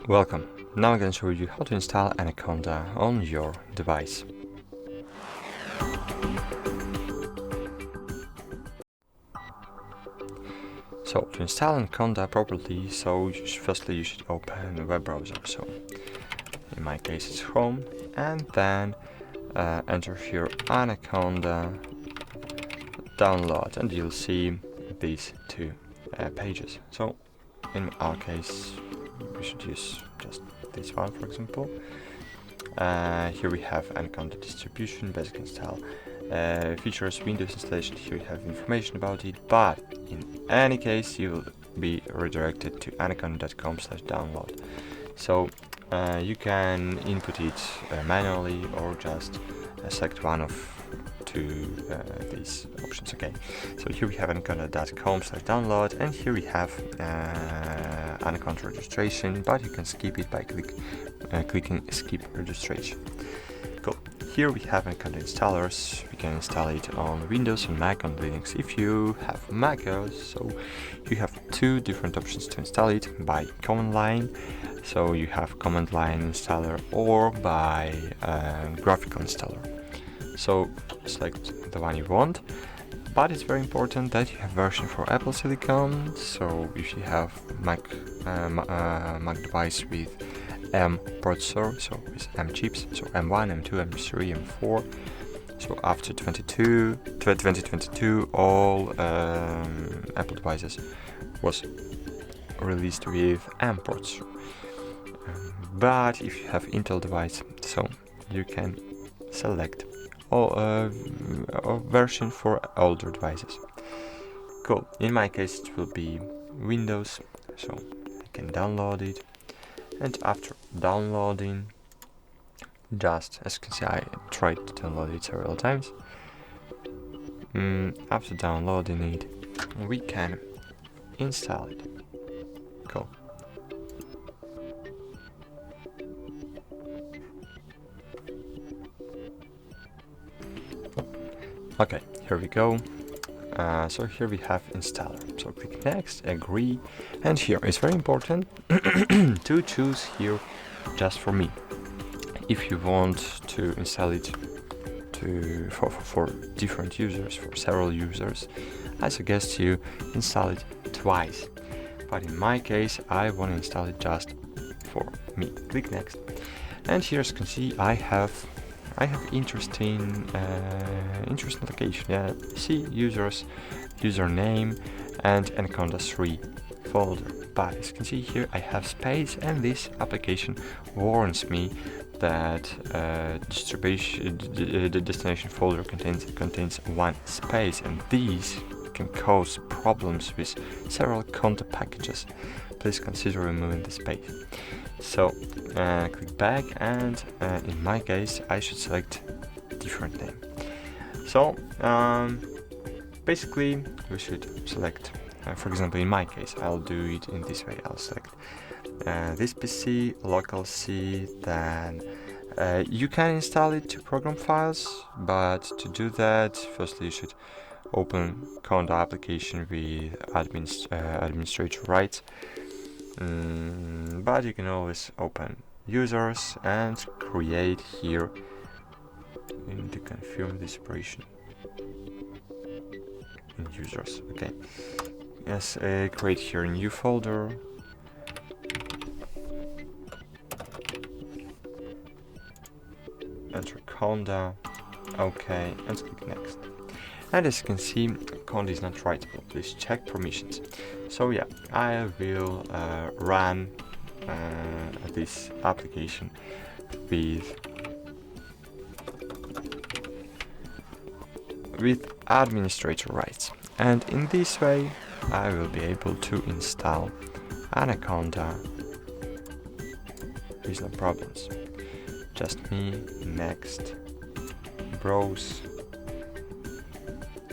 Welcome. Now I'm going to show you how to install Anaconda on your device. So to install Anaconda properly, firstly you should open a web browser. So in my case it's Chrome, and then enter here Anaconda download, and you'll see these two pages. So in our case we should use just this one, for example. Here we have Anaconda distribution, basic install, features, Windows installation. Here you have information about it, but in any case you will be redirected to Anaconda.com/download. So you can input it manually or just select one of these options. Okay, so here we have Anaconda.com/download, and here we have Anaconda registration, but you can skip it by clicking skip registration. Cool. Here we have Anaconda installers. We can install it on Windows, on Mac, on Linux. If you have Mac OS, so you have two different options to install it: by command line, so you have command line installer, or by graphical installer. So select the one you want, but it's very important that you have version for Apple Silicon. So if you have Mac device with M processor, so with M chips, so M1, M2, M3, M4. So after 2022, all Apple devices was released with M processor. But if you have Intel device, so you can select a version for older devices. Cool. In my case it will be Windows, so I can download it, and after downloading, just as you can see, I tried to download it several times. After downloading it, we can install it. Cool. Okay, here we go. So here we have installer. So click next, agree, and here it's very important to choose here just for me. If you want to install it for different users, for several users, I suggest you install it twice. But in my case, I want to install it just for me. Click next, and here as you can see, I have interesting location. Yeah, see users, username, and Anaconda3 folder. But as you can see here, I have space, and this application warns me that the destination folder contains one space, and these can cause problems with several content packages. Please consider removing the space. So click back, and in my case I should select different name. So basically we should select, for example in my case I'll do it in this way. I'll select this PC, local C, then you can install it to program files, but to do that firstly you should open Conda application with administrator rights. But you can always open users and create here. We need to confirm this operation in users. Okay. Yes, create here a new folder. Enter Conda. Okay, and click next. And as you can see, Conda is not writable. Please check permissions. So yeah, I will run this application with administrator rights, and in this way I will be able to install Anaconda with no problems. Just me, next, browse.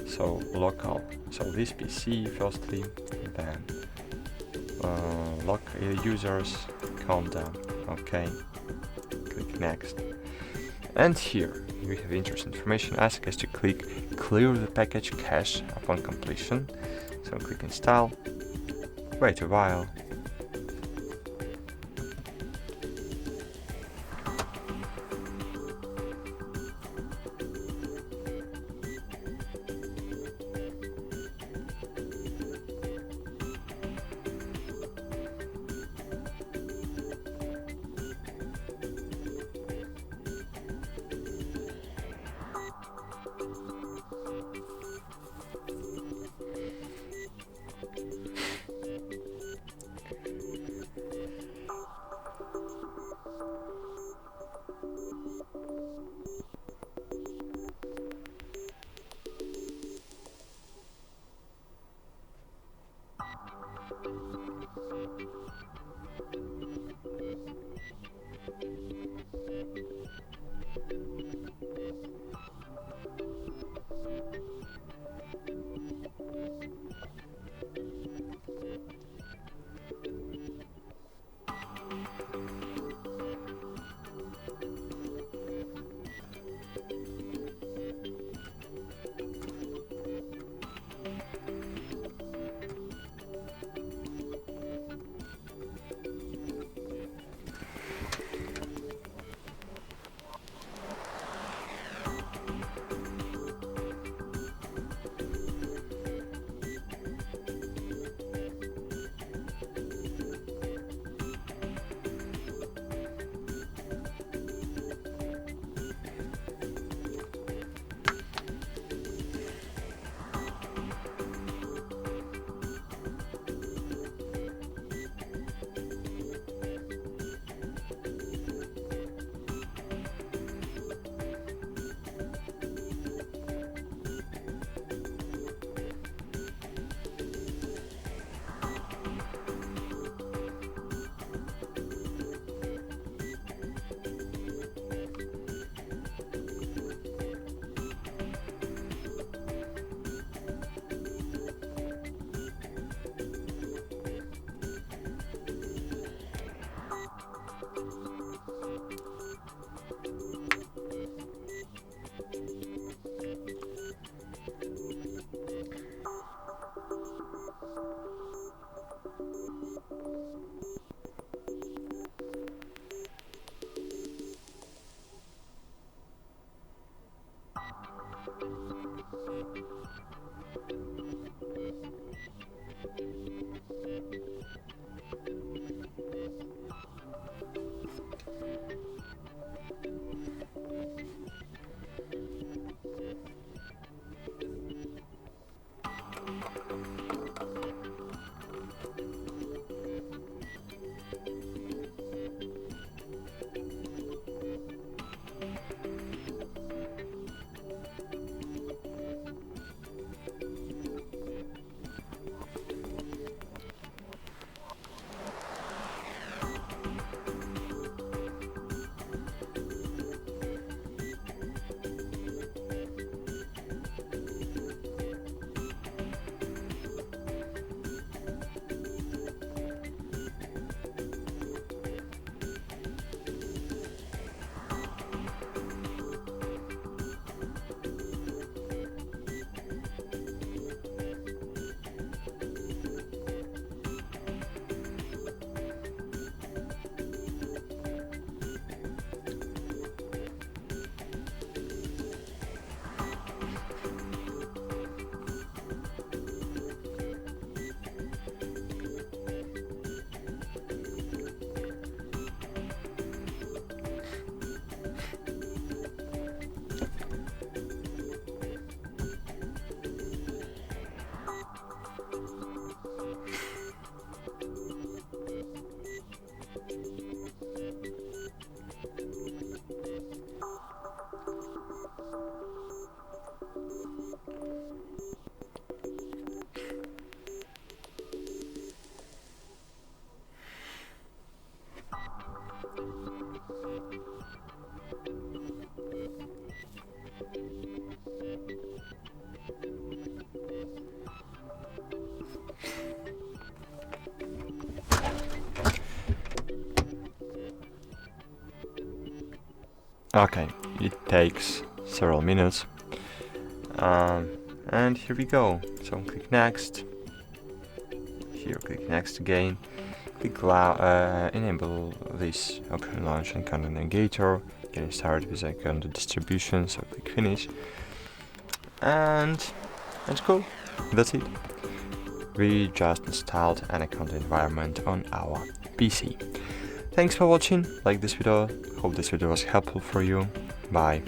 So local, so this PC firstly, then users, Conda, okay, click next, and here we have interesting information. I suggest you click clear the package cache upon completion. So click install, wait a while, Okay, it takes several minutes. And here we go. So click next. Here click next again. Click enable this option, launch Anaconda Navigator. Getting started with Anaconda distribution. So click finish. And that's cool. That's it. We just installed Anaconda environment on our PC. Thanks for watching. Like this video. Hope this video was helpful for you. Bye.